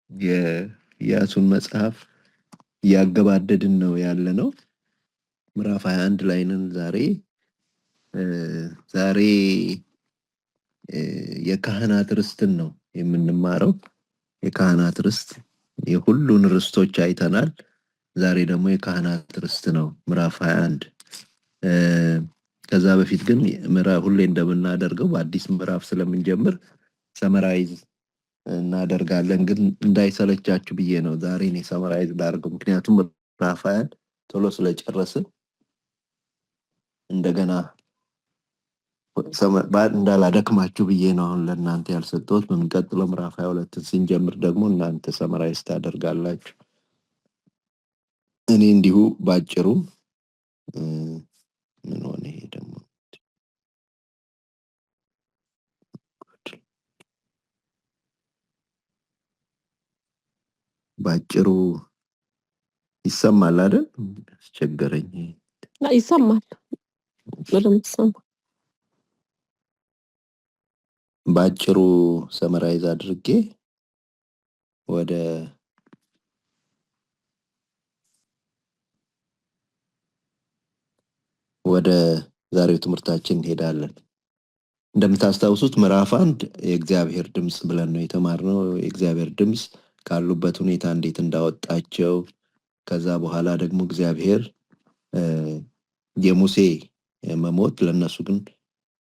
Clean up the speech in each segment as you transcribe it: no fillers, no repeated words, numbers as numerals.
የኢያሱን መጽሐፍ እያገባደድን ነው ያለነው። ምዕራፍ 21 ላይ ነን ዛሬ። ዛሬ የካህናት ርስትን ነው የምንማረው። የካህናት ርስት የሁሉን ርስቶች አይተናል። ዛሬ ደግሞ የካህናት ርስት ነው ምዕራፍ 21። ከዛ በፊት ግን ሁሌ እንደምናደርገው በአዲስ ምዕራፍ ስለምንጀምር ሰመራይዝ እናደርጋለን። ግን እንዳይሰለቻችሁ ብዬ ነው ዛሬ እኔ ሰመራይዝ ላድርገው። ምክንያቱም ምዕራፍ 21 ቶሎ ስለጨረስን እንደገና እንዳላደክማችሁ ብዬ ነው አሁን ለእናንተ ያልሰጠሁት። በሚቀጥለው ምዕራፍ 22 ስንጀምር ደግሞ እናንተ ሰመራይዝ ታደርጋላችሁ። እኔ እንዲሁ ባጭሩ ምን ሆነ ይሄ ደግሞ ባጭሩ ይሰማል አይደል? አስቸገረኝ። ይሰማል በደንብ ይሰማል። ባጭሩ ሰመራይዝ አድርጌ ወደ ዛሬው ትምህርታችን እንሄዳለን። እንደምታስታውሱት ምዕራፍ 1 የእግዚአብሔር ድምጽ ብለን ነው የተማርነው። የእግዚአብሔር ድምጽ ካሉበት ሁኔታ እንዴት እንዳወጣቸው፣ ከዛ በኋላ ደግሞ እግዚአብሔር የሙሴ መሞት ለነሱ ግን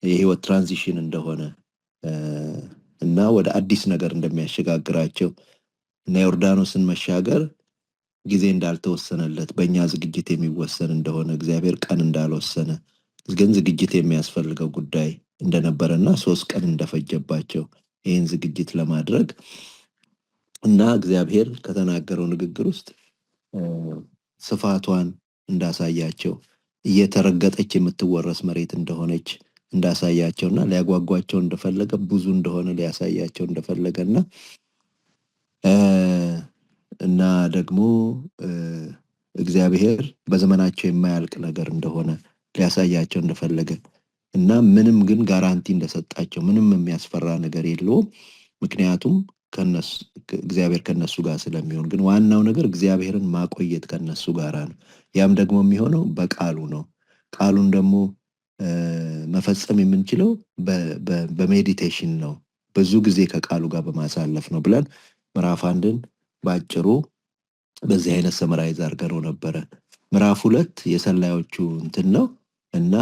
የህይወት ትራንዚሽን እንደሆነ እና ወደ አዲስ ነገር እንደሚያሸጋግራቸው እና ዮርዳኖስን መሻገር ጊዜ እንዳልተወሰነለት በእኛ ዝግጅት የሚወሰን እንደሆነ እግዚአብሔር ቀን እንዳልወሰነ ግን ዝግጅት የሚያስፈልገው ጉዳይ እንደነበረና 3 ቀን እንደፈጀባቸው ይህን ዝግጅት ለማድረግ እና እግዚአብሔር ከተናገረው ንግግር ውስጥ ስፋቷን እንዳሳያቸው እየተረገጠች የምትወረስ መሬት እንደሆነች እንዳሳያቸውና ሊያጓጓቸው እንደፈለገ ብዙ እንደሆነ ሊያሳያቸው እንደፈለገና እና ደግሞ እግዚአብሔር በዘመናቸው የማያልቅ ነገር እንደሆነ ሊያሳያቸው እንደፈለገ እና ምንም ግን ጋራንቲ እንደሰጣቸው ምንም የሚያስፈራ ነገር የለውም። ምክንያቱም እግዚአብሔር ከነሱ ጋር ስለሚሆን። ግን ዋናው ነገር እግዚአብሔርን ማቆየት ከነሱ ጋር ነው። ያም ደግሞ የሚሆነው በቃሉ ነው። ቃሉን ደግሞ መፈጸም የምንችለው በሜዲቴሽን ነው። ብዙ ጊዜ ከቃሉ ጋር በማሳለፍ ነው ብለን ምዕራፍ 1ን ባጭሩ በዚህ አይነት ሰመራይዝ አድርገነው ነበረ። ምዕራፍ 2 የሰላዮቹ እንትን ነው እና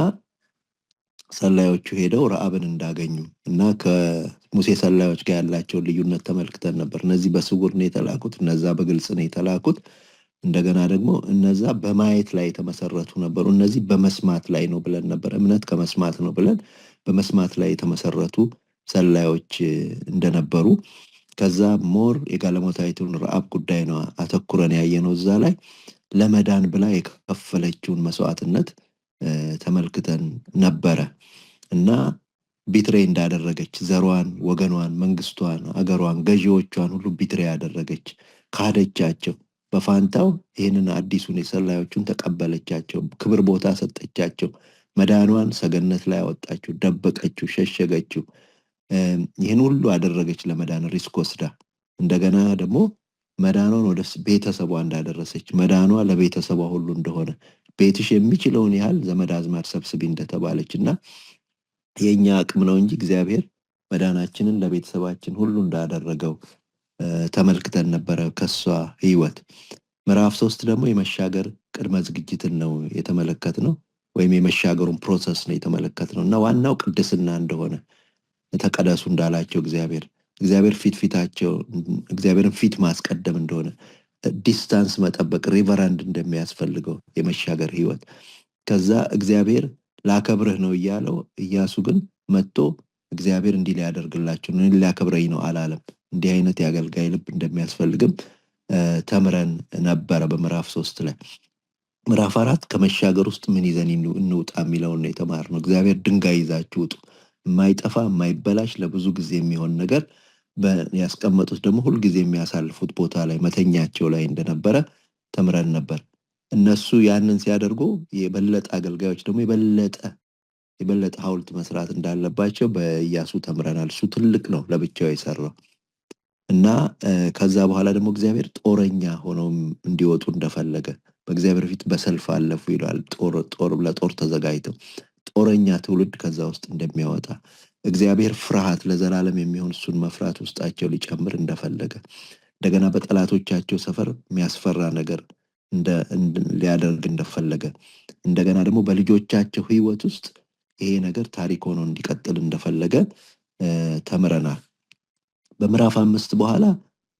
ሰላዮቹ ሄደው ረዓብን እንዳገኙ እና ከሙሴ ሰላዮች ጋር ያላቸውን ልዩነት ተመልክተን ነበር። እነዚህ በስውር ነው የተላኩት፣ እነዛ በግልጽ ነው የተላኩት። እንደገና ደግሞ እነዛ በማየት ላይ የተመሰረቱ ነበሩ፣ እነዚህ በመስማት ላይ ነው ብለን ነበር። እምነት ከመስማት ነው ብለን በመስማት ላይ የተመሰረቱ ሰላዮች እንደነበሩ ከዛ ሞር የጋለሞታይቱን ረዓብ ጉዳይ ነው አተኩረን ያየነው። እዛ ላይ ለመዳን ብላ የከፈለችውን መስዋዕትነት ተመልክተን ነበረ እና ቢትሬ እንዳደረገች ዘሯን፣ ወገኗን፣ መንግስቷን፣ አገሯን፣ ገዢዎቿን ሁሉ ቢትሬ ያደረገች ካደቻቸው። በፋንታው ይህንን አዲሱን የሰላዮቹን ተቀበለቻቸው፣ ክብር ቦታ ሰጠቻቸው። መዳኗን ሰገነት ላይ አወጣችው፣ ደበቀችው፣ ሸሸገችው። ይህን ሁሉ አደረገች ለመዳን ሪስክ ወስዳ። እንደገና ደግሞ መዳኗን ወደ ቤተሰቧ እንዳደረሰች፣ መዳኗ ለቤተሰቧ ሁሉ እንደሆነ፣ ቤትሽ የሚችለውን ያህል ዘመድ አዝማድ ሰብስቢ እንደተባለች እና የኛ አቅም ነው እንጂ እግዚአብሔር መዳናችንን ለቤተሰባችን ሁሉ እንዳደረገው ተመልክተን ነበረ ከሷ ህይወት። ምዕራፍ 3 ደግሞ የመሻገር ቅድመ ዝግጅትን ነው የተመለከትነው፣ ወይም የመሻገሩን ፕሮሰስ ነው የተመለከትነው እና ዋናው ቅድስና እንደሆነ ተቀደሱ እንዳላቸው እግዚአብሔር ፊታቸው እግዚአብሔርን ፊት ማስቀደም እንደሆነ፣ ዲስታንስ መጠበቅ ሪቨራንድ እንደሚያስፈልገው የመሻገር ህይወት። ከዛ እግዚአብሔር ላከብርህ ነው እያለው፣ ኢያሱ ግን መጥቶ እግዚአብሔር እንዲህ ሊያደርግላችሁ ነው ሊያከብረኝ ነው አላለም። እንዲህ አይነት የአገልጋይ ልብ እንደሚያስፈልግም ተምረን ነበረ በምዕራፍ 3 ላይ። ምዕራፍ 4 ከመሻገር ውስጥ ምን ይዘን እንውጣ የሚለውን ነው የተማርነው። እግዚአብሔር ድንጋይ ይዛችሁ ውጡ፣ የማይጠፋ የማይበላሽ ለብዙ ጊዜ የሚሆን ነገር ያስቀመጡት ደግሞ ሁሉ ጊዜ የሚያሳልፉት ቦታ ላይ መተኛቸው ላይ እንደነበረ ተምረን ነበር። እነሱ ያንን ሲያደርጉ የበለጠ አገልጋዮች ደግሞ የበለጠ ሐውልት መስራት እንዳለባቸው በኢያሱ ተምረናል። እሱ ትልቅ ነው ለብቻው የሰራው። እና ከዛ በኋላ ደግሞ እግዚአብሔር ጦረኛ ሆነው እንዲወጡ እንደፈለገ በእግዚአብሔር ፊት በሰልፍ አለፉ ይላል። ለጦር ተዘጋጅተው ጦረኛ ትውልድ ከዛ ውስጥ እንደሚያወጣ እግዚአብሔር ፍርሃት ለዘላለም የሚሆን እሱን መፍራት ውስጣቸው ሊጨምር እንደፈለገ እንደገና በጠላቶቻቸው ሰፈር የሚያስፈራ ነገር ሊያደርግ እንደፈለገ እንደገና ደግሞ በልጆቻቸው ሕይወት ውስጥ ይሄ ነገር ታሪክ ሆኖ እንዲቀጥል እንደፈለገ ተምረናል። በምዕራፍ 5 በኋላ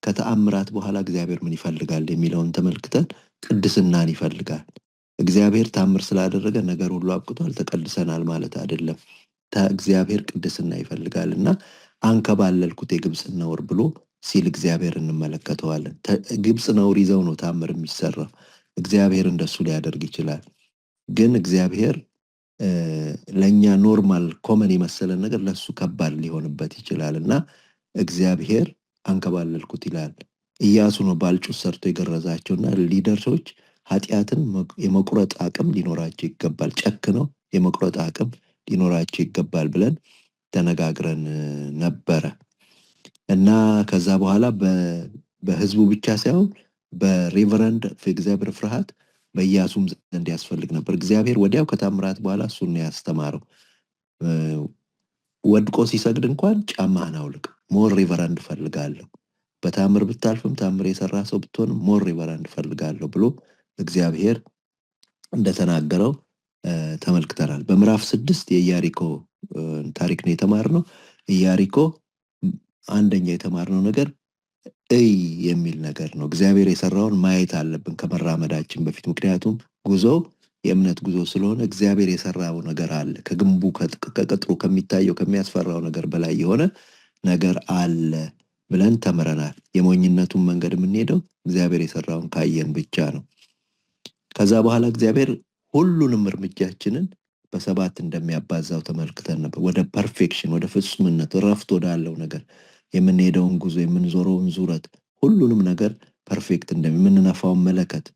ከተአምራት በኋላ እግዚአብሔር ምን ይፈልጋል የሚለውን ተመልክተን ቅድስናን ይፈልጋል። እግዚአብሔር ታምር ስላደረገ ነገር ሁሉ አብቅቷል ተቀድሰናል ማለት አይደለም። እግዚአብሔር ቅድስና ይፈልጋልና አንከባለልኩት የግብፅን ነውር ብሎ ሲል እግዚአብሔር እንመለከተዋለን። ግብፅ ነውር ይዘው ነው ታምር የሚሰራው። እግዚአብሔር እንደሱ ሊያደርግ ይችላል። ግን እግዚአብሔር ለኛ ኖርማል ኮመን የመሰለን ነገር ለሱ ከባድ ሊሆንበት ይችላል እና እግዚአብሔር አንከባለልኩት ይላል። ኢያሱ ነው ባልጩት ሰርቶ የገረዛቸውና ሊደርሶች ኃጢአትን የመቁረጥ አቅም ሊኖራቸው ይገባል። ጨክነው የመቁረጥ አቅም ሊኖራቸው ይገባል ብለን ተነጋግረን ነበረ እና ከዛ በኋላ በህዝቡ ብቻ ሳይሆን በሬቨረንድ እግዚአብሔር ፍርሃት በኢያሱም ዘንድ ያስፈልግ ነበር። እግዚአብሔር ወዲያው ከታምራት በኋላ እሱን ያስተማረው ወድቆ ሲሰግድ እንኳን ጫማህን አውልቅ፣ ሞር ሪቨረንድ ፈልጋለሁ፣ በታምር ብታልፍም ታምር የሰራ ሰው ብትሆንም ሞር ሪቨረንድ ፈልጋለሁ ብሎ እግዚአብሔር እንደተናገረው ተመልክተናል። በምዕራፍ 6 የኢያሪኮ ታሪክ ነው የተማርነው። ኢያሪኮ አንደኛ የተማርነው ነገር የሚል ነገር ነው። እግዚአብሔር የሰራውን ማየት አለብን ከመራመዳችን በፊት። ምክንያቱም ጉዞው የእምነት ጉዞ ስለሆነ እግዚአብሔር የሰራው ነገር አለ። ከግንቡ ከቅጥሩ ከሚታየው ከሚያስፈራው ነገር በላይ የሆነ ነገር አለ ብለን ተምረናል። የሞኝነቱን መንገድ የምንሄደው እግዚአብሔር የሰራውን ካየን ብቻ ነው። ከዛ በኋላ እግዚአብሔር ሁሉንም እርምጃችንን በሰባት እንደሚያባዛው ተመልክተን ነበር። ወደ ፐርፌክሽን፣ ወደ ፍጹምነት፣ ረፍት ወዳለው ነገር የምንሄደውን ጉዞ፣ የምንዞረውን ዙረት፣ ሁሉንም ነገር ፐርፌክት እንደምንነፋውን መለከት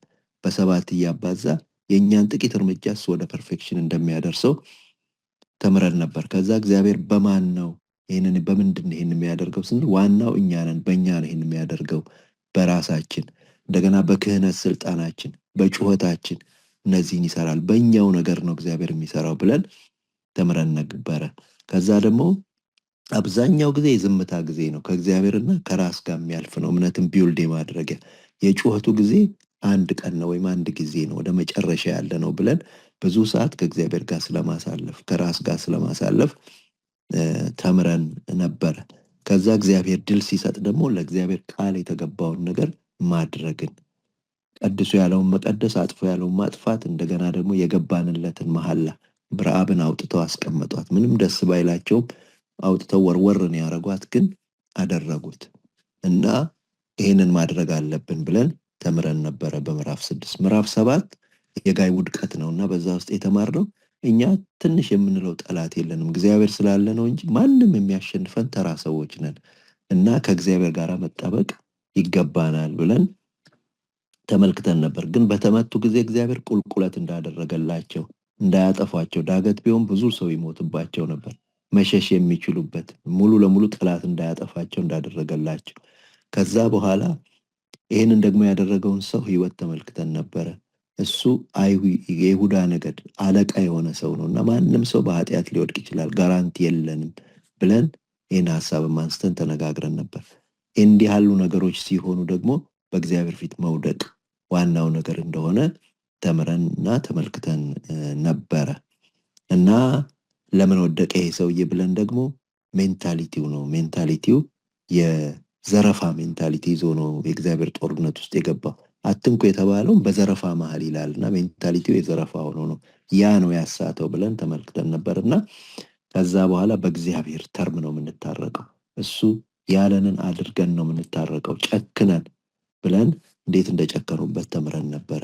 በሰባት እያባዛ የእኛን ጥቂት እርምጃ እሱ ወደ ፐርፌክሽን እንደሚያደርሰው ተምረን ነበር። ከዛ እግዚአብሔር በማን ነው ይህንን በምንድን ይህን የሚያደርገው ስንል ዋናው እኛ ነን። በእኛ ነው ይህን የሚያደርገው፣ በራሳችን እንደገና በክህነት ስልጣናችን፣ በጩኸታችን እነዚህን ይሰራል። በእኛው ነገር ነው እግዚአብሔር የሚሰራው ብለን ተምረን ነበረ። ከዛ ደግሞ አብዛኛው ጊዜ የዝምታ ጊዜ ነው። ከእግዚአብሔርና ከራስ ጋር የሚያልፍ ነው። እምነትን ቢውልድ የማድረጊያ የጩኸቱ ጊዜ አንድ ቀን ነው ወይም አንድ ጊዜ ነው፣ ወደ መጨረሻ ያለ ነው ብለን ብዙ ሰዓት ከእግዚአብሔር ጋር ስለማሳለፍ ከራስ ጋር ስለማሳለፍ ተምረን ነበረ። ከዛ እግዚአብሔር ድል ሲሰጥ ደግሞ ለእግዚአብሔር ቃል የተገባውን ነገር ማድረግን፣ ቀድሱ ያለውን መቀደስ፣ አጥፎ ያለውን ማጥፋት፣ እንደገና ደግሞ የገባንለትን መሐላ ረዓብን አውጥተው አስቀመጧት። ምንም ደስ ባይላቸውም አውጥተው ወርወርን ያረጓት፣ ግን አደረጉት እና ይህንን ማድረግ አለብን ብለን ተምረን ነበረ በምዕራፍ 6። ምዕራፍ 7 የጋይ ውድቀት ነው እና በዛ ውስጥ የተማርነው እኛ ትንሽ የምንለው ጠላት የለንም፣ እግዚአብሔር ስላለ ነው እንጂ ማንም የሚያሸንፈን ተራ ሰዎች ነን እና ከእግዚአብሔር ጋር መጣበቅ ይገባናል ብለን ተመልክተን ነበር። ግን በተመቱ ጊዜ እግዚአብሔር ቁልቁለት እንዳደረገላቸው፣ እንዳያጠፏቸው፣ ዳገት ቢሆን ብዙ ሰው ይሞትባቸው ነበር፣ መሸሽ የሚችሉበት ሙሉ ለሙሉ ጠላት እንዳያጠፋቸው እንዳደረገላቸው። ከዛ በኋላ ይህንን ደግሞ ያደረገውን ሰው ህይወት ተመልክተን ነበረ። እሱ የይሁዳ ነገድ አለቃ የሆነ ሰው ነው እና ማንም ሰው በኃጢአት ሊወድቅ ይችላል፣ ጋራንቲ የለንም ብለን ይህን ሀሳብ አንስተን ተነጋግረን ነበር። እንዲህ ያሉ ነገሮች ሲሆኑ ደግሞ በእግዚአብሔር ፊት መውደቅ ዋናው ነገር እንደሆነ ተምረን እና ተመልክተን ነበረ እና ለምን ወደቀ ይሄ ሰውዬ ብለን ደግሞ ሜንታሊቲው ነው። ሜንታሊቲው የዘረፋ ሜንታሊቲ ይዞ ነው የእግዚአብሔር ጦርነት ውስጥ የገባው። አትንኩ የተባለውን በዘረፋ መሀል ይላል እና ሜንታሊቲው የዘረፋ ሆኖ ነው ያ ነው ያሳተው ብለን ተመልክተን ነበር እና ከዛ በኋላ በእግዚአብሔር ተርም ነው የምንታረቀው። እሱ ያለንን አድርገን ነው የምንታረቀው፣ ጨክነን ብለን እንዴት እንደጨከኑበት ተምረን ነበረ።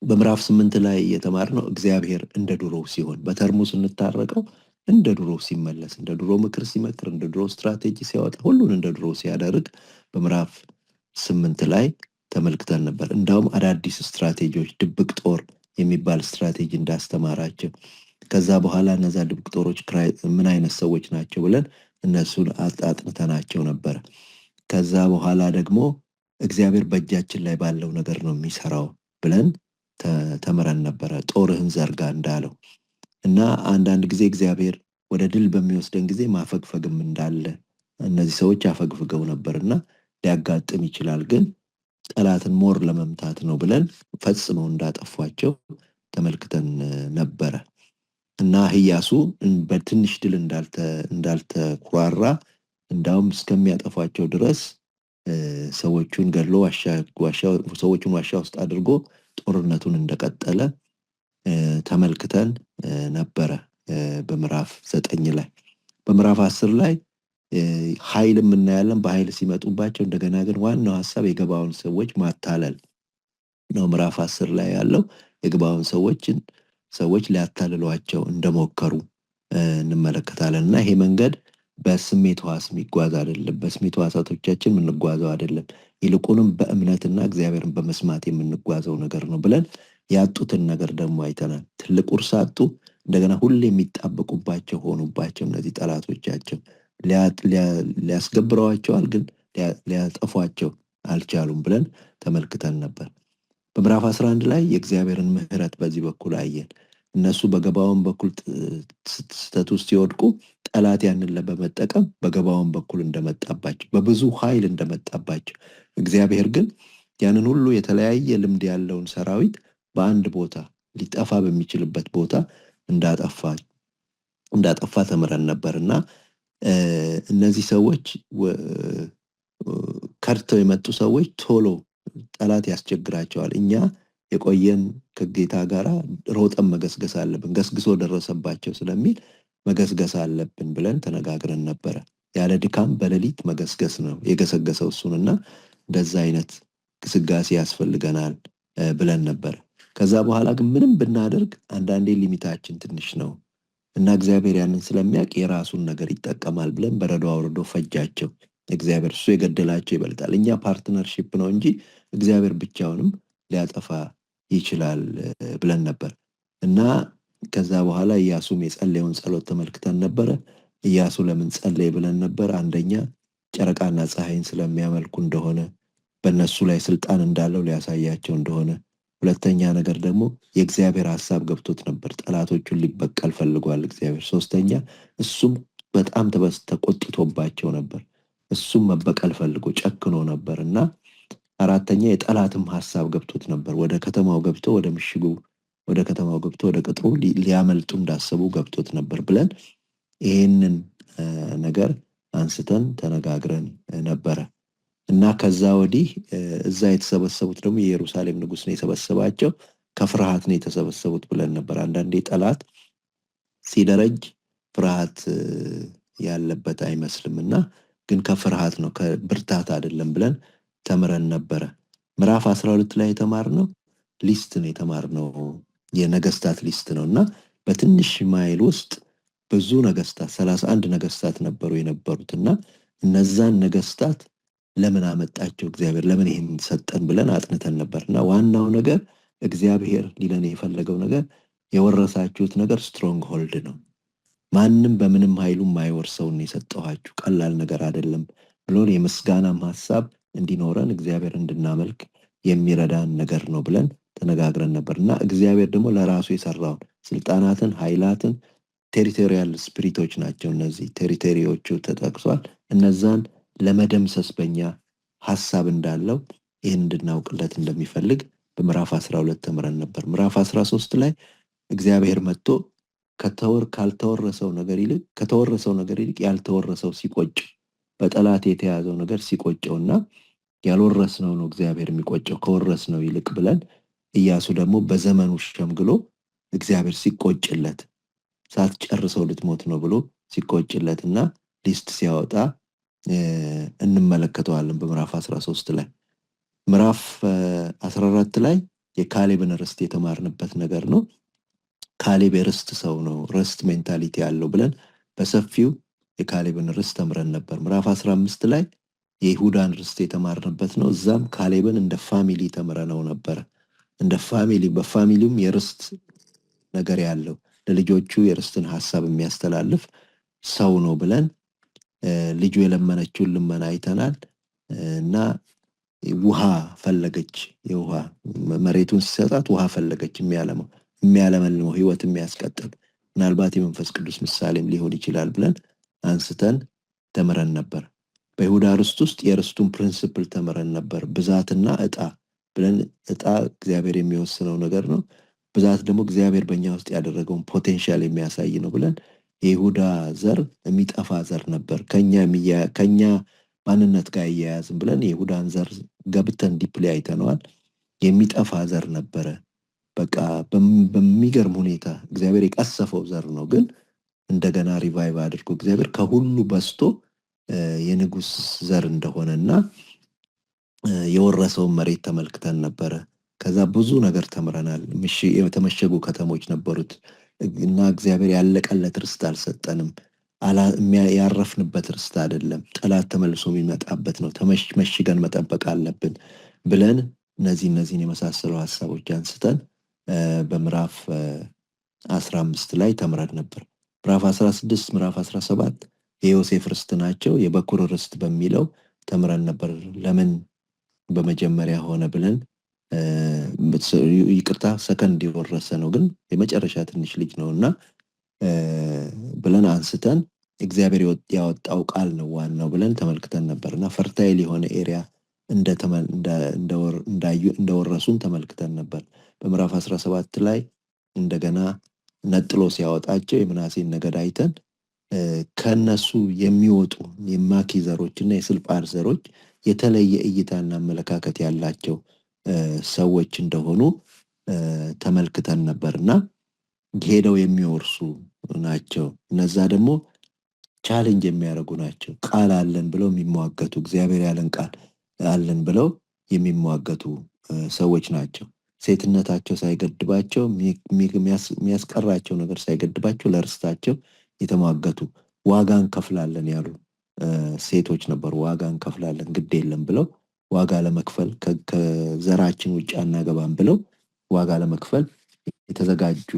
በምዕራፍ 8 ላይ የተማርነው እግዚአብሔር እንደ ድሮ ሲሆን፣ በተርሙ ስንታረቀው እንደ ድሮ ሲመለስ፣ እንደ ድሮ ምክር ሲመክር፣ እንደ ድሮ ስትራቴጂ ሲያወጣ፣ ሁሉን እንደ ድሮ ሲያደርግ በምዕራፍ 8 ላይ ተመልክተን ነበር። እንዳውም አዳዲስ ስትራቴጂዎች፣ ድብቅ ጦር የሚባል ስትራቴጂ እንዳስተማራቸው፣ ከዛ በኋላ እነዛ ድብቅ ጦሮች ምን አይነት ሰዎች ናቸው ብለን እነሱን አጥንተናቸው ነበረ። ከዛ በኋላ ደግሞ እግዚአብሔር በእጃችን ላይ ባለው ነገር ነው የሚሰራው ብለን ተምረን ነበረ። ጦርህን ዘርጋ እንዳለው እና አንዳንድ ጊዜ እግዚአብሔር ወደ ድል በሚወስደን ጊዜ ማፈግፈግም እንዳለ እነዚህ ሰዎች አፈግፍገው ነበርና ሊያጋጥም ይችላል። ግን ጠላትን ሞር ለመምታት ነው ብለን ፈጽመው እንዳጠፏቸው ተመልክተን ነበረ እና ኢያሱ በትንሽ ድል እንዳልተኩራራ እንዳውም እስከሚያጠፏቸው ድረስ ሰዎቹን ገድሎ ሰዎቹን ዋሻ ውስጥ አድርጎ ጦርነቱን እንደቀጠለ ተመልክተን ነበረ። በምዕራፍ 9 ላይ በምዕራፍ 10 ላይ ኃይልም እናያለን። በኃይል ሲመጡባቸው እንደገና ግን ዋናው ሐሳብ የገባውን ሰዎች ማታለል ነው። ምዕራፍ 10 ላይ ያለው የገባውን ሰዎች ሊያታልሏቸው እንደሞከሩ እንመለከታለን እና ይሄ መንገድ በስሜት ሕዋስ የሚጓዝ አይደለም። በስሜት ሕዋሳቶቻችን የምንጓዘው አይደለም። ይልቁንም በእምነትና እግዚአብሔርን በመስማት የምንጓዘው ነገር ነው ብለን ያጡትን ነገር ደግሞ አይተናል። ትልቅ ውርስ አጡ። እንደገና ሁሌ የሚጣበቁባቸው ሆኑባቸው እነዚህ ጠላቶቻቸው። ሊያስገብረዋቸዋል ግን ሊያጠፏቸው አልቻሉም ብለን ተመልክተን ነበር። በምዕራፍ 11 ላይ የእግዚአብሔርን ምሕረት በዚህ በኩል አየን። እነሱ በገባዖን በኩል ስህተት ውስጥ ሲወድቁ ጠላት ያንን በመጠቀም በገባዖን በኩል እንደመጣባቸው በብዙ ኃይል እንደመጣባቸው፣ እግዚአብሔር ግን ያንን ሁሉ የተለያየ ልምድ ያለውን ሰራዊት በአንድ ቦታ ሊጠፋ በሚችልበት ቦታ እንዳጠፋ ተምረን ነበርና እነዚህ ሰዎች ከድተው የመጡ ሰዎች ቶሎ ጠላት ያስቸግራቸዋል። እኛ የቆየን ከጌታ ጋር ሮጠን መገስገስ አለብን፣ ገስግሶ ደረሰባቸው ስለሚል መገስገስ አለብን ብለን ተነጋግረን ነበረ። ያለ ድካም በሌሊት መገስገስ ነው የገሰገሰው እሱንና እንደዛ አይነት ግስጋሴ ያስፈልገናል ብለን ነበር። ከዛ በኋላ ግን ምንም ብናደርግ አንዳንዴ ሊሚታችን ትንሽ ነው እና እግዚአብሔር ያንን ስለሚያውቅ የራሱን ነገር ይጠቀማል ብለን በረዶ አውርዶ ፈጃቸው። እግዚአብሔር እሱ የገደላቸው ይበልጣል። እኛ ፓርትነርሺፕ ነው እንጂ እግዚአብሔር ብቻውንም ሊያጠፋ ይችላል ብለን ነበር እና ከዛ በኋላ ኢያሱም የጸለየውን ጸሎት ተመልክተን ነበረ። ኢያሱ ለምን ጸለየ ብለን ነበር። አንደኛ ጨረቃና ፀሐይን ስለሚያመልኩ እንደሆነ፣ በእነሱ ላይ ስልጣን እንዳለው ሊያሳያቸው እንደሆነ፣ ሁለተኛ ነገር ደግሞ የእግዚአብሔር ሐሳብ ገብቶት ነበር። ጠላቶቹን ሊበቀል ፈልጓል እግዚአብሔር። ሶስተኛ እሱም በጣም ተቆጥቶባቸው ነበር። እሱም መበቀል ፈልጎ ጨክኖ ነበር እና አራተኛ የጠላትም ሐሳብ ገብቶት ነበር። ወደ ከተማው ገብቶ ወደ ምሽጉ ወደ ከተማው ገብቶ ወደ ቅጥሩ ሊያመልጡ እንዳሰቡ ገብቶት ነበር ብለን ይህንን ነገር አንስተን ተነጋግረን ነበረ እና ከዛ ወዲህ እዛ የተሰበሰቡት ደግሞ የኢየሩሳሌም ንጉሥ ነው የሰበሰባቸው። ከፍርሃት ነው የተሰበሰቡት ብለን ነበር። አንዳንዴ ጠላት ሲደረጅ ፍርሃት ያለበት አይመስልም እና ግን ከፍርሃት ነው ከብርታት አይደለም ብለን ተምረን ነበረ። ምዕራፍ 12 ላይ የተማርነው ሊስት ነው የተማርነው የነገስታት ሊስት ነው እና በትንሽ ማይል ውስጥ ብዙ ነገስታት 31 ነገስታት ነበሩ የነበሩት እና እነዛን ነገስታት ለምን አመጣቸው እግዚአብሔር፣ ለምን ይሄን ሰጠን ብለን አጥንተን ነበርና ዋናው ነገር እግዚአብሔር ሊለን የፈለገው ነገር የወረሳችሁት ነገር ስትሮንግ ሆልድ ነው። ማንም በምንም ኃይሉ የማይወርሰውን የሰጠኋችሁ ቀላል ነገር አይደለም ብሎን የምስጋናም ሐሳብ እንዲኖረን እግዚአብሔር እንድናመልክ የሚረዳን ነገር ነው ብለን ተነጋግረን ነበርና እግዚአብሔር ደግሞ ለራሱ የሰራውን ስልጣናትን፣ ኃይላትን ቴሪቶሪያል ስፒሪቶች ናቸው እነዚህ ቴሪቶሪዎቹ ተጠቅሷል። እነዛን ለመደምሰስ በእኛ ሐሳብ እንዳለው ይህን እንድናውቅለት እንደሚፈልግ በምዕራፍ 12 ተምረን ነበር። ምዕራፍ 13 ላይ እግዚአብሔር መጥቶ ከተወረሰው ነገር ይልቅ ያልተወረሰው ሲቆጭ፣ በጠላት የተያዘው ነገር ሲቆጨውና ያልወረስነው ነው እግዚአብሔር የሚቆጨው ከወረስነው ይልቅ ብለን ኢያሱ ደግሞ በዘመኑ ሸምግሎ እግዚአብሔር ሲቆጭለት ሳትጨርሰው ልትሞት ነው ብሎ ሲቆጭለትና ሊስት ሲያወጣ እንመለከተዋለን በምዕራፍ 13 ላይ። ምዕራፍ 14 ላይ የካሌብን ርስት የተማርንበት ነገር ነው። ካሌብ የርስት ሰው ነው፣ ርስት ሜንታሊቲ ያለው ብለን በሰፊው የካሌብን ርስት ተምረን ነበር። ምዕራፍ 15 ላይ የይሁዳን ርስት የተማርንበት ነው። እዛም ካሌብን እንደ ፋሚሊ ተምረነው ነበር። እንደ ፋሚሊ በፋሚሊውም የርስት ነገር ያለው ለልጆቹ የርስትን ሐሳብ የሚያስተላልፍ ሰው ነው ብለን ልጁ የለመነችውን ልመና አይተናል። እና ውሃ ፈለገች። የውሃ መሬቱን ሲሰጣት ውሃ ፈለገች፣ የሚያለመልመው ህይወት የሚያስቀጥል ምናልባት የመንፈስ ቅዱስ ምሳሌም ሊሆን ይችላል ብለን አንስተን ተምረን ነበር። በይሁዳ ርስት ውስጥ የርስቱን ፕሪንስፕል ተምረን ነበር። ብዛትና እጣ ብለን፣ እጣ እግዚአብሔር የሚወስነው ነገር ነው። ብዛት ደግሞ እግዚአብሔር በእኛ ውስጥ ያደረገውን ፖቴንሻል የሚያሳይ ነው ብለን የይሁዳ ዘር የሚጠፋ ዘር ነበር፣ ከኛ ማንነት ጋር እያያዝም ብለን የይሁዳን ዘር ገብተን ዲፕሊ አይተነዋል። የሚጠፋ ዘር ነበረ። በቃ በሚገርም ሁኔታ እግዚአብሔር የቀሰፈው ዘር ነው። ግን እንደገና ሪቫይቭ አድርጎ እግዚአብሔር ከሁሉ በስቶ የንጉስ ዘር እንደሆነና የወረሰውን መሬት ተመልክተን ነበረ። ከዛ ብዙ ነገር ተምረናል። የተመሸጉ ከተሞች ነበሩት እና እግዚአብሔር ያለቀለት ርስት አልሰጠንም። ያረፍንበት ርስት አይደለም፣ ጠላት ተመልሶ የሚመጣበት ነው። መሽገን መጠበቅ አለብን ብለን እነዚህን የመሳሰሉ ሀሳቦች አንስተን በምዕራፍ 15 ላይ ተምረን ነበር። ምዕራፍ 16 ምዕራፍ 17 የዮሴፍ ርስት ናቸው። የበኩር ርስት በሚለው ተምረን ነበር። ለምን በመጀመሪያ ሆነ ብለን ይቅርታ ሰከንድ የወረሰ ነው፣ ግን የመጨረሻ ትንሽ ልጅ ነውና ብለን አንስተን እግዚአብሔር ያወጣው ቃል ነው ዋናው ብለን ተመልክተን ነበርና ፈርታይል የሆነ ኤሪያ እንደወረሱን ተመልክተን ነበር። በምዕራፍ 17 ላይ እንደገና ነጥሎ ሲያወጣቸው የምናሴን ነገድ አይተን ከነሱ የሚወጡ የማኪ ዘሮች እና የስልጳር ዘሮች የተለየ እይታና አመለካከት ያላቸው ሰዎች እንደሆኑ ተመልክተን ነበርና ሄደው የሚወርሱ ናቸው። እነዛ ደግሞ ቻሌንጅ የሚያደርጉ ናቸው። ቃል አለን ብለው የሚሟገቱ፣ እግዚአብሔር ያለን ቃል አለን ብለው የሚሟገቱ ሰዎች ናቸው። ሴትነታቸው ሳይገድባቸው፣ የሚያስቀራቸው ነገር ሳይገድባቸው ለርስታቸው የተሟገቱ፣ ዋጋ እንከፍላለን ያሉ ሴቶች ነበሩ። ዋጋ እንከፍላለን ግድ የለም ብለው ዋጋ ለመክፈል ከዘራችን ውጭ አናገባም ብለው ዋጋ ለመክፈል የተዘጋጁ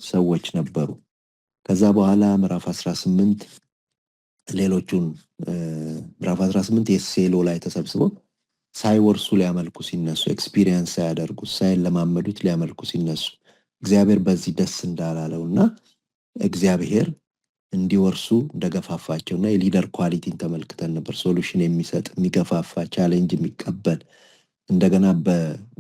ሰዎች ነበሩ። ከዛ በኋላ ምዕራፍ 18 ሌሎቹን ምዕራፍ 18 የሴሎ ላይ ተሰብስበው ሳይወርሱ ሊያመልኩ ሲነሱ፣ ኤክስፒሪየንስ ሳያደርጉ ሳይለማመዱት ሊያመልኩ ሲነሱ እግዚአብሔር በዚህ ደስ እንዳላለውና እግዚአብሔር እንዲወርሱ እንደገፋፋቸውና የሊደር ኳሊቲን ተመልክተን ነበር። ሶሉሽን የሚሰጥ፣ የሚገፋፋ፣ ቻሌንጅ የሚቀበል፣ እንደገና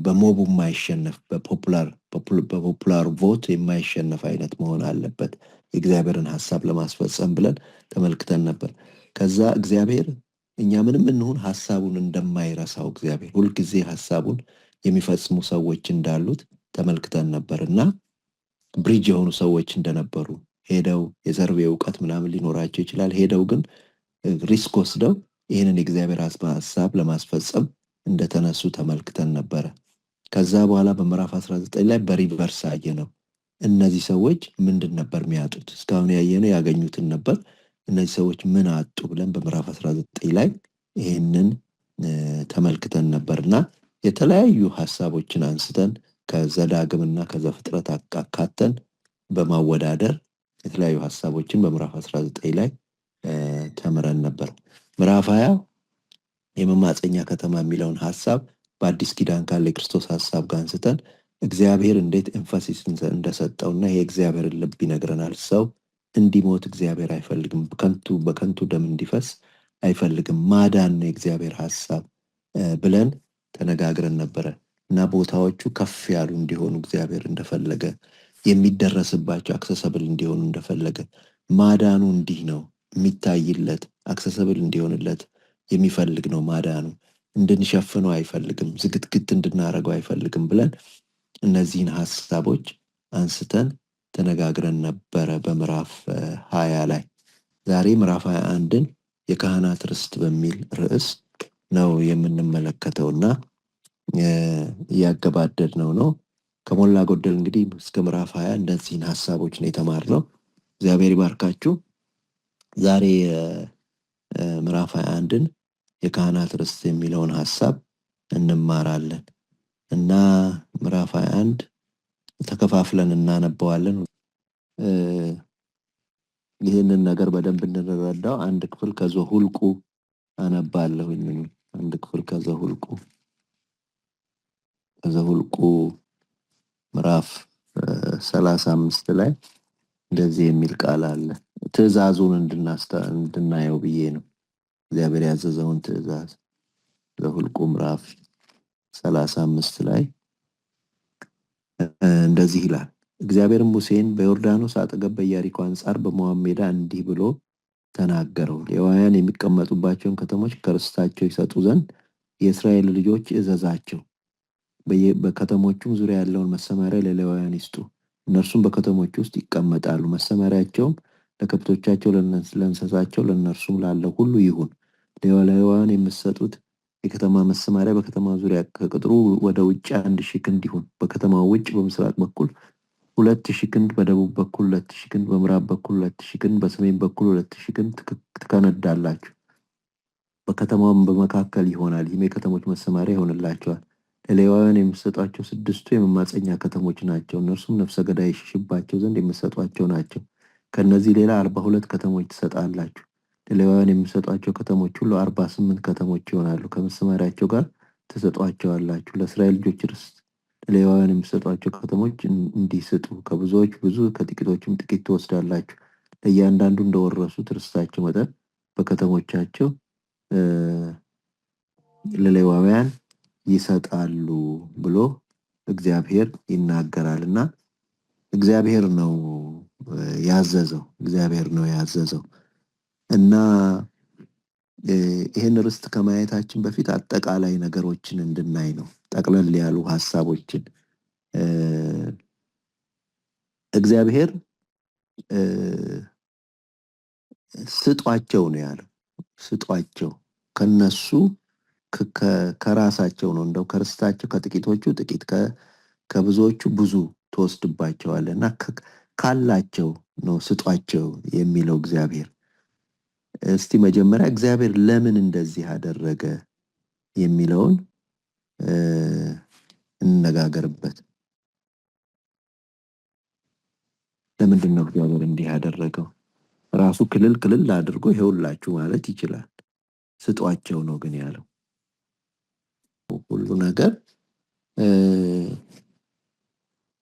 በሞቡ የማይሸነፍ፣ በፖፑላር ቮት የማይሸነፍ አይነት መሆን አለበት የእግዚአብሔርን ሀሳብ ለማስፈጸም ብለን ተመልክተን ነበር። ከዛ እግዚአብሔር እኛ ምንም እንሁን ሀሳቡን እንደማይረሳው፣ እግዚአብሔር ሁልጊዜ ሀሳቡን የሚፈጽሙ ሰዎች እንዳሉት ተመልክተን ነበር እና ብሪጅ የሆኑ ሰዎች እንደነበሩ ሄደው የዘርቤ እውቀት ምናምን ሊኖራቸው ይችላል። ሄደው ግን ሪስክ ወስደው ይህንን የእግዚአብሔር ሀሳብ ለማስፈጸም እንደተነሱ ተመልክተን ነበረ። ከዛ በኋላ በምዕራፍ 19 ላይ በሪቨርስ አየ ነው። እነዚህ ሰዎች ምንድን ነበር የሚያጡት? እስካሁን ያየነው ያገኙትን ነበር። እነዚህ ሰዎች ምን አጡ ብለን በምዕራፍ 19 ላይ ይህንን ተመልክተን ነበርና የተለያዩ ሀሳቦችን አንስተን ከዘዳግምና ከዘፍጥረት አካተን በማወዳደር የተለያዩ ሀሳቦችን በምዕራፍ 19 ላይ ተምረን ነበር። ምዕራፍ 20 የመማፀኛ ከተማ የሚለውን ሀሳብ በአዲስ ኪዳን ካለ የክርስቶስ ሀሳብ ጋር አንስተን እግዚአብሔር እንዴት ኤንፋሲስ እንደሰጠውና የእግዚአብሔርን ልብ ይነግረናል። ሰው እንዲሞት እግዚአብሔር አይፈልግም፣ በከንቱ ደም እንዲፈስ አይፈልግም። ማዳን ነው የእግዚአብሔር ሀሳብ ብለን ተነጋግረን ነበረ እና ቦታዎቹ ከፍ ያሉ እንዲሆኑ እግዚአብሔር እንደፈለገ፣ የሚደረስባቸው አክሰሰብል እንዲሆኑ እንደፈለገ፣ ማዳኑ እንዲህ ነው የሚታይለት፣ አክሰሰብል እንዲሆንለት የሚፈልግ ነው። ማዳኑ እንድንሸፍነው አይፈልግም፣ ዝግትግት እንድናረገው አይፈልግም ብለን እነዚህን ሀሳቦች አንስተን ተነጋግረን ነበረ በምዕራፍ 20 ላይ። ዛሬ ምዕራፍ 21ን የካህናት ርስት በሚል ርዕስ ነው የምንመለከተውና እያገባደድነው ነው። ከሞላ ጎደል እንግዲህ እስከ ምዕራፍ 20 እነዚህን ሀሳቦች ነው የተማርነው። እግዚአብሔር ይባርካችሁ። ዛሬ ምዕራፍ 21ን የካህናት ርስት የሚለውን ሀሳብ እንማራለን እና ምዕራፍ 21 ተከፋፍለን እናነበዋለን። ይህንን ነገር በደንብ እንረዳው አንድ ክፍል ከዘኍልቍ አነባለሁኝ። አንድ ክፍል ከዘኍልቍ ምዕራፍ 35 ላይ እንደዚህ የሚል ቃል አለ። ትእዛዙን እንድናየው ብዬ ነው። እግዚአብሔር ያዘዘውን ትእዛዝ ዘኍልቍ ምዕራፍ 35 ላይ እንደዚህ ይላል። እግዚአብሔርም ሙሴን በዮርዳኖስ አጠገብ በኢያሪኮ አንጻር በሞዓብ ሜዳ እንዲህ ብሎ ተናገረው። ሌዋውያን የሚቀመጡባቸውን ከተሞች ከርስታቸው ይሰጡ ዘንድ የእስራኤል ልጆች እዘዛቸው። በከተሞቹም ዙሪያ ያለውን መሰመሪያ ለሌዋውያን ይስጡ። እነርሱም በከተሞች ውስጥ ይቀመጣሉ። መሰመሪያቸውም ለከብቶቻቸው፣ ለእንስሳቸው፣ ለእነርሱም ላለው ሁሉ ይሁን። ለሌዋውያን የምትሰጡት የከተማ መሰመሪያ በከተማ ዙሪያ ከቅጥሩ ወደ ውጭ 1000 ክንድ ይሁን። በከተማው ውጭ በምስራቅ በኩል 2000 ክንድ፣ በደቡብ በኩል 2000 ክንድ፣ በምዕራብ በኩል 2000 ክንድ፣ በሰሜን በኩል 2000 ክንድ ትከነዳላችሁ። በከተማውም በመካከል ይሆናል። ይህም የከተሞች መሰመሪያ ይሆንላቸዋል። ለሌዋውያን የምትሰጧቸው 6ቱ የመማፀኛ ከተሞች ናቸው። እነርሱም ነፍሰ ገዳይ ይሸሽባቸው ዘንድ የምትሰጧቸው ናቸው። ከነዚህ ሌላ 42 ከተሞች ትሰጣላችሁ። ለሌዋውያን የምትሰጧቸው ከተሞች ሁሉ 48 ከተሞች ይሆናሉ። ከመሰመሪያቸው ጋር ትሰጧቸዋላችሁ። ለእስራኤል ልጆች ርስት ለሌዋውያን የምትሰጧቸው ከተሞች እንዲህ ስጡ። ከብዙዎች ብዙ ከጥቂቶችም ጥቂት ትወስዳላችሁ። ለእያንዳንዱ እንደወረሱት ርስታቸው መጠን በከተሞቻቸው ለሌዋውያን ይሰጣሉ ብሎ እግዚአብሔር ይናገራልና እግዚአብሔር ነው ያዘዘው እና ይህን ርስት ከማየታችን በፊት አጠቃላይ ነገሮችን እንድናይ ነው። ጠቅለል ያሉ ሐሳቦችን እግዚአብሔር ስጧቸው ነው ያለው። ስጧቸው ከነሱ ከራሳቸው ነው። እንደው ከርስታቸው ከጥቂቶቹ ጥቂት ከብዙዎቹ ብዙ ትወስድባቸዋለና ካላቸው ነው ስጧቸው የሚለው እግዚአብሔር። እስቲ መጀመሪያ እግዚአብሔር ለምን እንደዚህ አደረገ የሚለውን እንነጋገርበት። ለምንድን ነው እግዚአብሔር እንዲህ ያደረገው? ራሱ ክልል አድርጎ ይኸውላችሁ ማለት ይችላል። ስጧቸው ነው ግን ያለው። ሁሉ ነገር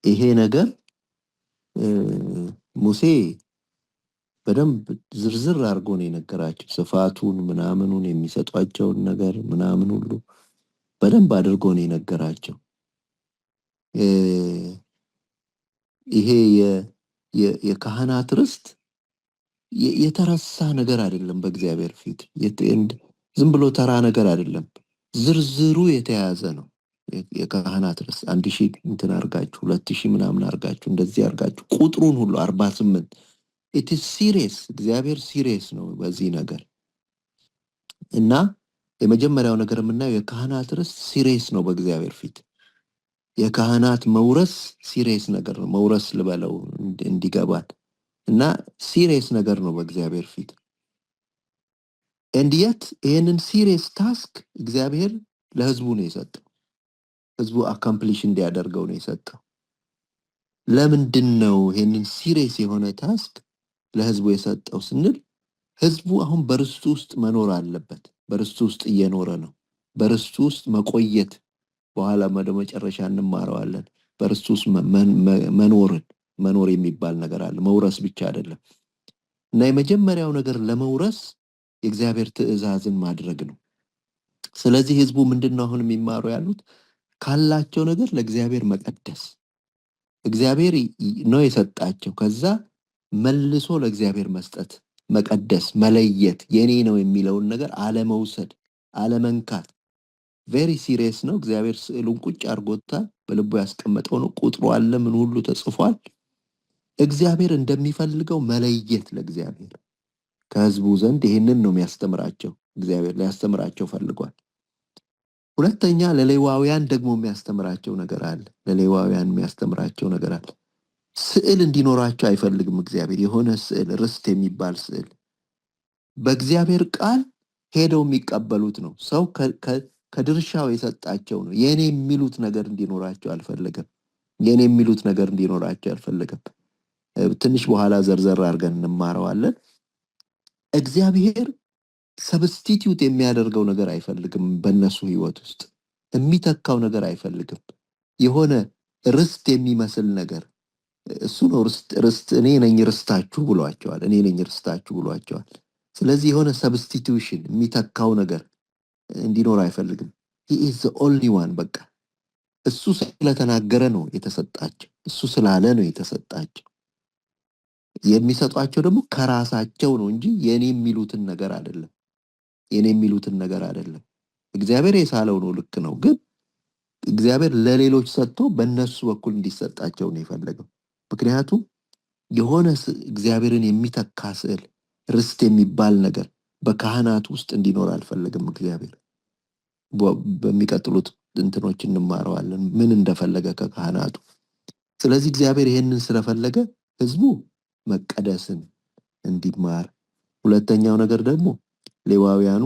ይሄ ነገር ሙሴ በደንብ ዝርዝር አድርጎ ነው የነገራቸው። ስፋቱን ምናምኑን የሚሰጧቸውን ነገር ምናምን ሁሉ በደንብ አድርጎ ነው የነገራቸው። ይሄ የካህናት ርስት የተረሳ ነገር አይደለም። በእግዚአብሔር ፊት ዝም ብሎ ተራ ነገር አይደለም። ዝርዝሩ የተያዘ ነው። የካህናት ርስት 1000 እንትን አርጋችሁ 2000 ምናምን አርጋችሁ እንደዚህ አርጋችሁ ቁጥሩን ሁሉ 48 it is serious። እግዚአብሔር ሲሪየስ ነው በዚህ ነገር እና የመጀመሪያው ነገር የምናየው የካህናት ርስት ሲሪየስ ነው በእግዚአብሔር ፊት። የካህናት መውረስ ሲሪየስ ነገር ነው። መውረስ ልበለው እንዲገባል እና ሲሪየስ ነገር ነው በእግዚአብሔር ፊት። and yet ይሄንን ሲሪየስ ታስክ እግዚአብሔር ለህዝቡ ነው የሰጠው። ህዝቡ አካምፕሊሽ እንዲያደርገው ነው የሰጠው። ለምንድን ነው ይሄንን ሲሪየስ የሆነ ታስክ ለህዝቡ የሰጠው ስንል ህዝቡ አሁን በርስቱ ውስጥ መኖር አለበት። በርስቱ ውስጥ እየኖረ ነው። በርስቱ ውስጥ መቆየት በኋላ መጨረሻ እንማረዋለን። በርስቱ ውስጥ መኖር የሚባል ነገር አለ። መውረስ ብቻ አይደለም እና የመጀመሪያው ነገር ለመውረስ የእግዚአብሔር ትእዛዝን ማድረግ ነው። ስለዚህ ህዝቡ ምንድነው አሁን የሚማሩ ያሉት? ካላቸው ነገር ለእግዚአብሔር መቀደስ። እግዚአብሔር ነው የሰጣቸው። ከዛ መልሶ ለእግዚአብሔር መስጠት፣ መቀደስ፣ መለየት፣ የኔ ነው የሚለውን ነገር አለመውሰድ፣ አለመንካት። ቬሪ ሲሪየስ ነው። እግዚአብሔር ስዕሉን ቁጭ አድርጎታል። በልቡ ያስቀመጠው ነው። ቁጥሩ አለ፣ ምን ሁሉ ተጽፏል። እግዚአብሔር እንደሚፈልገው መለየት ለእግዚአብሔር ከህዝቡ ዘንድ ይሄንን ነው የሚያስተምራቸው። እግዚአብሔር ሊያስተምራቸው ፈልጓል። ሁለተኛ ለሌዋውያን ደግሞ የሚያስተምራቸው ነገር አለ። ለሌዋውያን የሚያስተምራቸው ነገር አለ። ስዕል እንዲኖራቸው አይፈልግም እግዚአብሔር። የሆነ ስዕል፣ ርስት የሚባል ስዕል በእግዚአብሔር ቃል ሄደው የሚቀበሉት ነው። ሰው ከድርሻው የሰጣቸው ነው። የኔ የሚሉት ነገር እንዲኖራቸው አልፈለገም። የኔ የሚሉት ነገር እንዲኖራቸው አልፈለገም። ትንሽ በኋላ ዘርዘር አድርገን እንማረዋለን። እግዚአብሔር ሰብስቲቲዩት የሚያደርገው ነገር አይፈልግም። በእነሱ ህይወት ውስጥ የሚተካው ነገር አይፈልግም። የሆነ ርስት የሚመስል ነገር እሱ ነው። ርስት እኔ ነኝ ርስታችሁ ብሏቸዋል። እኔ ነኝ ርስታችሁ ብሏቸዋል። ስለዚህ የሆነ ሰብስቲቱሽን የሚተካው ነገር እንዲኖር አይፈልግም። he is the only one በቃ እሱ ስለተናገረ ነው የተሰጣቸው። እሱ ስላለ ነው የተሰጣቸው። የሚሰጧቸው ደግሞ ከራሳቸው ነው እንጂ የኔ የሚሉትን ነገር አይደለም። የኔ የሚሉትን ነገር አይደለም። እግዚአብሔር የሳለው ነው፣ ልክ ነው። ግን እግዚአብሔር ለሌሎች ሰጥቶ በእነሱ በኩል እንዲሰጣቸው ነው የፈለገው። ምክንያቱም የሆነ እግዚአብሔርን የሚተካ ስዕል፣ ርስት የሚባል ነገር በካህናት ውስጥ እንዲኖር አልፈለግም እግዚአብሔር። በሚቀጥሉት እንትኖች እንማረዋለን ምን እንደፈለገ ከካህናቱ። ስለዚህ እግዚአብሔር ይሄንን ስለፈለገ ህዝቡ መቀደስን እንዲማር፣ ሁለተኛው ነገር ደግሞ ሌዋውያኑ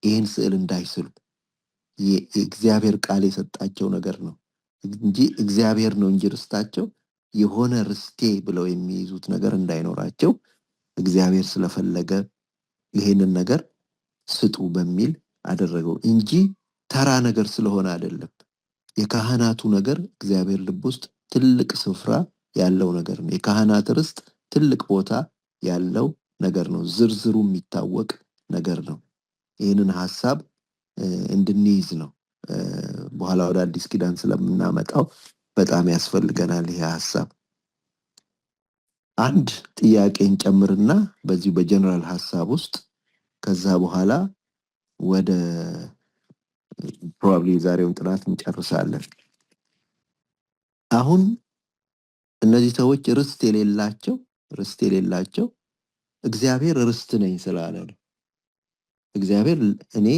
ይህን ስዕል እንዳይስሉ የእግዚአብሔር ቃል የሰጣቸው ነገር ነው እንጂ እግዚአብሔር ነው እንጂ ርስታቸው የሆነ ርስቴ ብለው የሚይዙት ነገር እንዳይኖራቸው እግዚአብሔር ስለፈለገ ይሄንን ነገር ስጡ በሚል አደረገው እንጂ ተራ ነገር ስለሆነ አይደለም። የካህናቱ ነገር እግዚአብሔር ልብ ውስጥ ትልቅ ስፍራ ያለው ነገር ነው። የካህናት ርስት ትልቅ ቦታ ያለው ነገር ነው። ዝርዝሩ የሚታወቅ ነገር ነው። ይህንን ሐሳብ እንድንይዝ ነው። በኋላ ወደ አዲስ ኪዳን ስለምናመጣው በጣም ያስፈልገናል ይሄ ሐሳብ። አንድ ጥያቄን ጨምርና በዚህ በጀነራል ሐሳብ ውስጥ ከዛ በኋላ ወደ ፕሮባብሊ ዛሬውን ጥናት እንጨርሳለን። አሁን እነዚህ ሰዎች ርስት የሌላቸው እግዚአብሔር ርስት ነኝ ስላለ ነው። እግዚአብሔር እኔ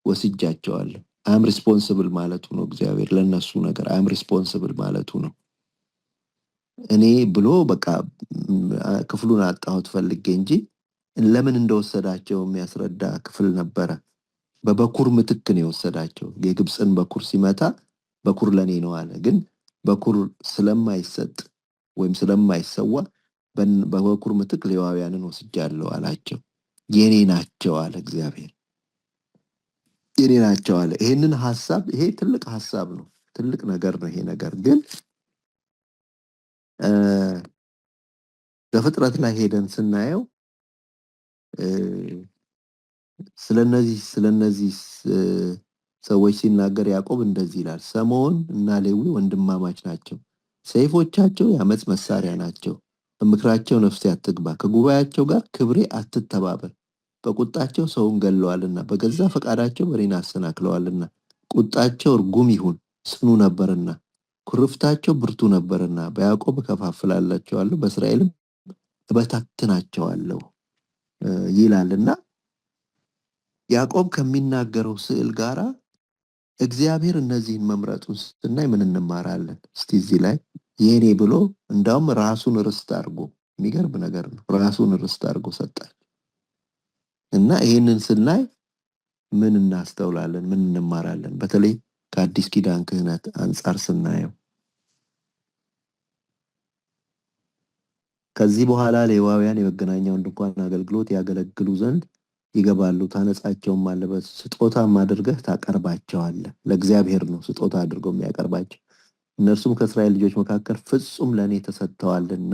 ወስጃቸዋለሁ አም ሪስፖንሲብል ማለቱ ነው። እግዚአብሔር ለነሱ ነገር አም ሪስፖንሲብል ማለቱ ነው። እኔ ብሎ በቃ ክፍሉን አጣሁት ፈልጌ እንጂ ለምን እንደወሰዳቸው የሚያስረዳ ክፍል ነበረ። በበኩር ምትክ ነው የወሰዳቸው። የግብፅን በኩር ሲመታ በኩር ለኔ ነው አለ። ግን በኩር ስለማይሰጥ ወይም ስለማይሰዋ በበኩር ምትክ ሌዋውያንን ወስጃለሁ አላቸው። የኔ ናቸው አለ እግዚአብሔር። የኔ ናቸው አለ። ይሄንን ሐሳብ ይሄ ትልቅ ሐሳብ ነው። ትልቅ ነገር ነው ይሄ ነገር። ግን በፍጥረት ላይ ሄደን ስናየው ስለነዚህ ሰዎች ሲናገር ያዕቆብ እንደዚህ ይላል። ስምዖን እና ሌዊ ወንድማማች ናቸው። ሰይፎቻቸው የዓመፅ መሳሪያ ናቸው። በምክራቸው ነፍሴ አትግባ፣ ከጉባኤያቸው ጋር ክብሬ አትተባበር። በቁጣቸው ሰውን ገለዋልና፣ በገዛ ፈቃዳቸው በሬን አሰናክለዋልና። ቁጣቸው እርጉም ይሁን ጽኑ ነበርና፣ ኩርፍታቸው ብርቱ ነበርና። በያዕቆብ እከፋፍላቸዋለሁ፣ በእስራኤልም እበታትናቸዋለሁ ይላልና ያዕቆብ ከሚናገረው ስዕል ጋራ እግዚአብሔር እነዚህን መምረጡን ስናይ ምን እንማራለን? እስቲ እዚህ ላይ የኔ ብሎ እንዳውም ራሱን ርስት አድርጎ፣ የሚገርም ነገር ነው፣ ራሱን ርስት አድርጎ ሰጣቸው እና ይህንን ስናይ ምን እናስተውላለን? ምን እንማራለን? በተለይ ከአዲስ ኪዳን ክህነት አንጻር ስናየው ከዚህ በኋላ ሌዋውያን የመገናኛውን ድንኳን አገልግሎት ያገለግሉ ዘንድ ይገባሉ። ታነጻቸውም አለበት፣ ስጦታም አድርገህ ታቀርባቸዋለህ። ለእግዚአብሔር ነው ስጦታ አድርጎ የሚያቀርባቸው። እነርሱም ከእስራኤል ልጆች መካከል ፍጹም ለእኔ ተሰጥተዋልና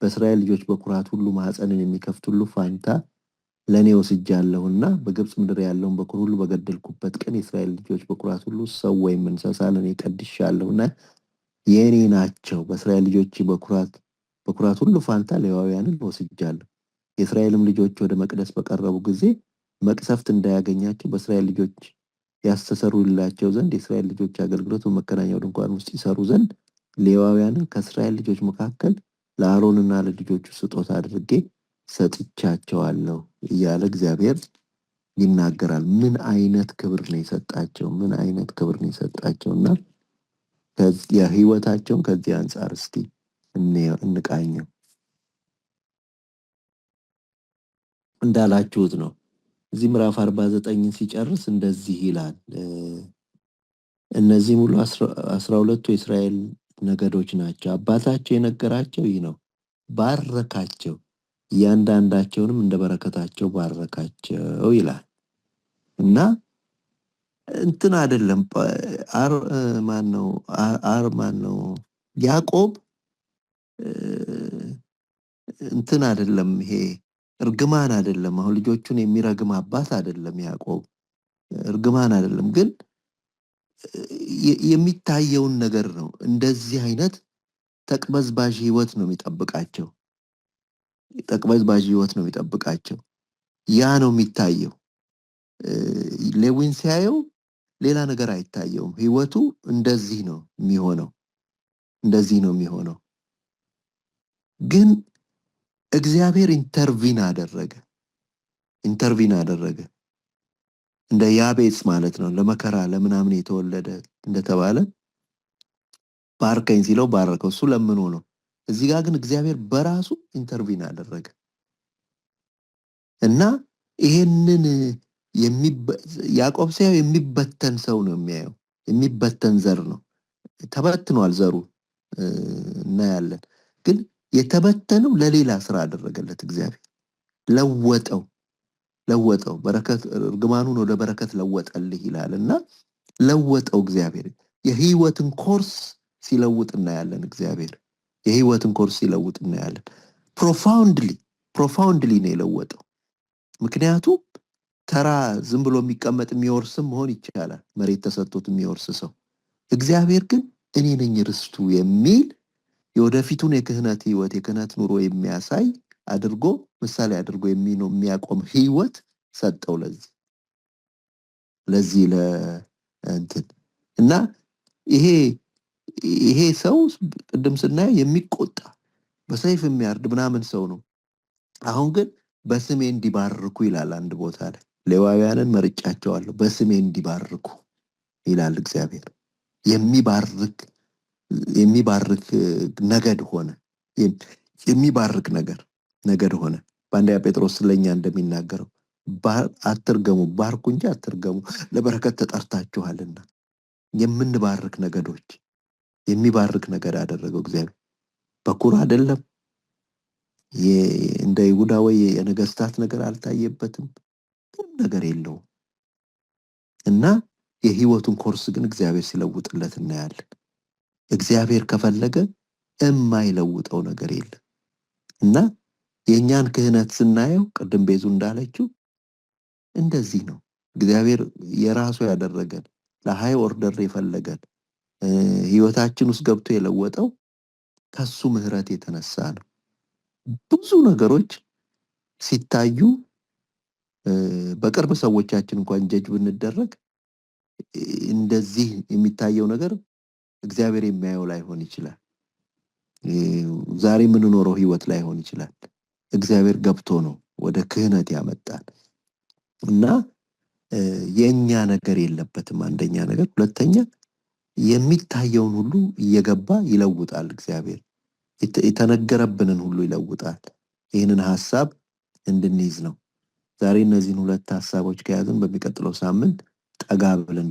በእስራኤል ልጆች በኩራት ሁሉ ማኅፀንን የሚከፍት ሁሉ ፋንታ ለእኔ ወስጃለሁና በግብፅ ምድር ያለውን በኩር ሁሉ በገደልኩበት ቀን የእስራኤል ልጆች በኩራት ሁሉ ሰው ወይም እንስሳ ለእኔ ቀድሻለሁና የእኔ ናቸው። በእስራኤል ልጆች በኩራት ሁሉ ፋንታ ሌዋውያንን ወስጃለሁ። የእስራኤልም ልጆች ወደ መቅደስ በቀረቡ ጊዜ መቅሰፍት እንዳያገኛቸው በእስራኤል ልጆች ያስተሰሩላቸው ዘንድ የእስራኤል ልጆች አገልግሎት በመገናኛው ድንኳን ውስጥ ይሰሩ ዘንድ ሌዋውያንን ከእስራኤል ልጆች መካከል ለአሮንና ለልጆቹ ስጦታ አድርጌ ሰጥቻቸዋለሁ እያለ እግዚአብሔር ይናገራል። ምን አይነት ክብር ነው የሰጣቸው! ምን አይነት ክብር ነው የሰጣቸው! እና ህይወታቸውን ከዚህ አንጻር እስቲ እንቃኘው። እንዳላችሁት ነው። እዚህ ምዕራፍ 49ን ሲጨርስ እንደዚህ ይላል። እነዚህም ሁሉ 12ቱ የእስራኤል ነገዶች ናቸው። አባታቸው የነገራቸው ይህ ነው፣ ባረካቸው፣ እያንዳንዳቸውንም እንደ በረከታቸው ባረካቸው ይላል እና እንትን አይደለም ማነው ያዕቆብ እንትን አይደለም፣ ይሄ እርግማን አይደለም። አሁን ልጆቹን የሚረግም አባት አይደለም ያዕቆብ፣ እርግማን አይደለም። ግን የሚታየውን ነገር ነው። እንደዚህ አይነት ተቅበዝባዥ ህይወት ነው የሚጠብቃቸው፣ ተቅበዝባዥ ህይወት ነው የሚጠብቃቸው። ያ ነው የሚታየው። ሌዊን ሲያየው ሌላ ነገር አይታየውም። ህይወቱ እንደዚህ ነው የሚሆነው፣ እንደዚህ ነው የሚሆነው። ግን እግዚአብሔር ኢንተርቪን አደረገ እንደ ያቤጽ ማለት ነው። ለመከራ ለምናምን የተወለደ እንደተባለ ባርከኝ ሲለው ባረከው። እሱ ለምኖ ነው። እዚህ ጋር ግን እግዚአብሔር በራሱ ኢንተርቪን አደረገ እና ይሄንን ያዕቆብ ሲያየው የሚበተን ሰው ነው የሚያየው። የሚበተን ዘር ነው። ተበትኗል ዘሩ እናያለን። ግን የተበተነው ለሌላ ስራ አደረገለት እግዚአብሔር። ለወጠው በረከት፣ እርግማኑን ወደ በረከት ለወጠልህ ይላል እና ለወጠው እግዚአብሔር። የህይወትን ኮርስ ሲለውጥ እናያለን። እግዚአብሔር የህይወትን ኮርስ ሲለውጥ እናያለን። ፕሮፋውንድሊ ነው የለወጠው። ምክንያቱም ተራ ዝም ብሎ የሚቀመጥ የሚወርስም መሆን ይቻላል፣ መሬት ተሰጥቶት የሚወርስ ሰው። እግዚአብሔር ግን እኔ ነኝ ርስቱ የሚል የወደፊቱን የክህነት ህይወት፣ የክህነት ኑሮ የሚያሳይ አድርጎ ምሳሌ አድርጎ የሚያቆም ህይወት ሰጠው ለዚህ ለእንትን እና ይሄ ሰው ቅድም ስናየው የሚቆጣ በሰይፍ የሚያርድ ምናምን ሰው ነው። አሁን ግን በስሜ እንዲባርኩ ይላል አንድ ቦታ ላይ። ሌዋውያንን መርጫቸዋለሁ በስሜ እንዲባርኩ ይላል እግዚአብሔር። የሚባርክ ነገድ ሆነ። የሚባርክ ነገድ ሆነ። በአንደኛ ጴጥሮስ ስለኛ እንደሚናገረው አትርገሙ፣ ባርኩ እንጂ አትርገሙ፣ ለበረከት ተጠርታችኋልና። የምንባርክ ነገዶች፣ የሚባርክ ነገድ አደረገው እግዚአብሔር። በኩር አይደለም። እንደ ይሁዳ ወይ የነገስታት ነገር አልታየበትም። ምንም ነገር የለውም እና የህይወቱን ኮርስ ግን እግዚአብሔር ሲለውጥለት እናያለን። እግዚአብሔር ከፈለገ የማይለውጠው ነገር የለም እና የእኛን ክህነት ስናየው ቅድም ቤዙ እንዳለችው እንደዚህ ነው። እግዚአብሔር የራሱ ያደረገን ለሃይ ኦርደር የፈለገን ህይወታችን ውስጥ ገብቶ የለወጠው ከሱ ምህረት የተነሳ ነው። ብዙ ነገሮች ሲታዩ በቅርብ ሰዎቻችን እንኳን ጀጅ ብንደረግ እንደዚህ የሚታየው ነገር እግዚአብሔር የሚያየው ላይሆን ይችላል። ዛሬ የምንኖረው ህይወት ላይሆን ይችላል። እግዚአብሔር ገብቶ ነው ወደ ክህነት ያመጣን እና የኛ ነገር የለበትም። አንደኛ ነገር። ሁለተኛ የሚታየውን ሁሉ እየገባ ይለውጣል እግዚአብሔር። የተነገረብንን ሁሉ ይለውጣል። ይህንን ሐሳብ እንድንይዝ ነው ዛሬ እነዚህን ሁለት ሐሳቦች ከያዝን በሚቀጥለው ሳምንት ጠጋ ብለን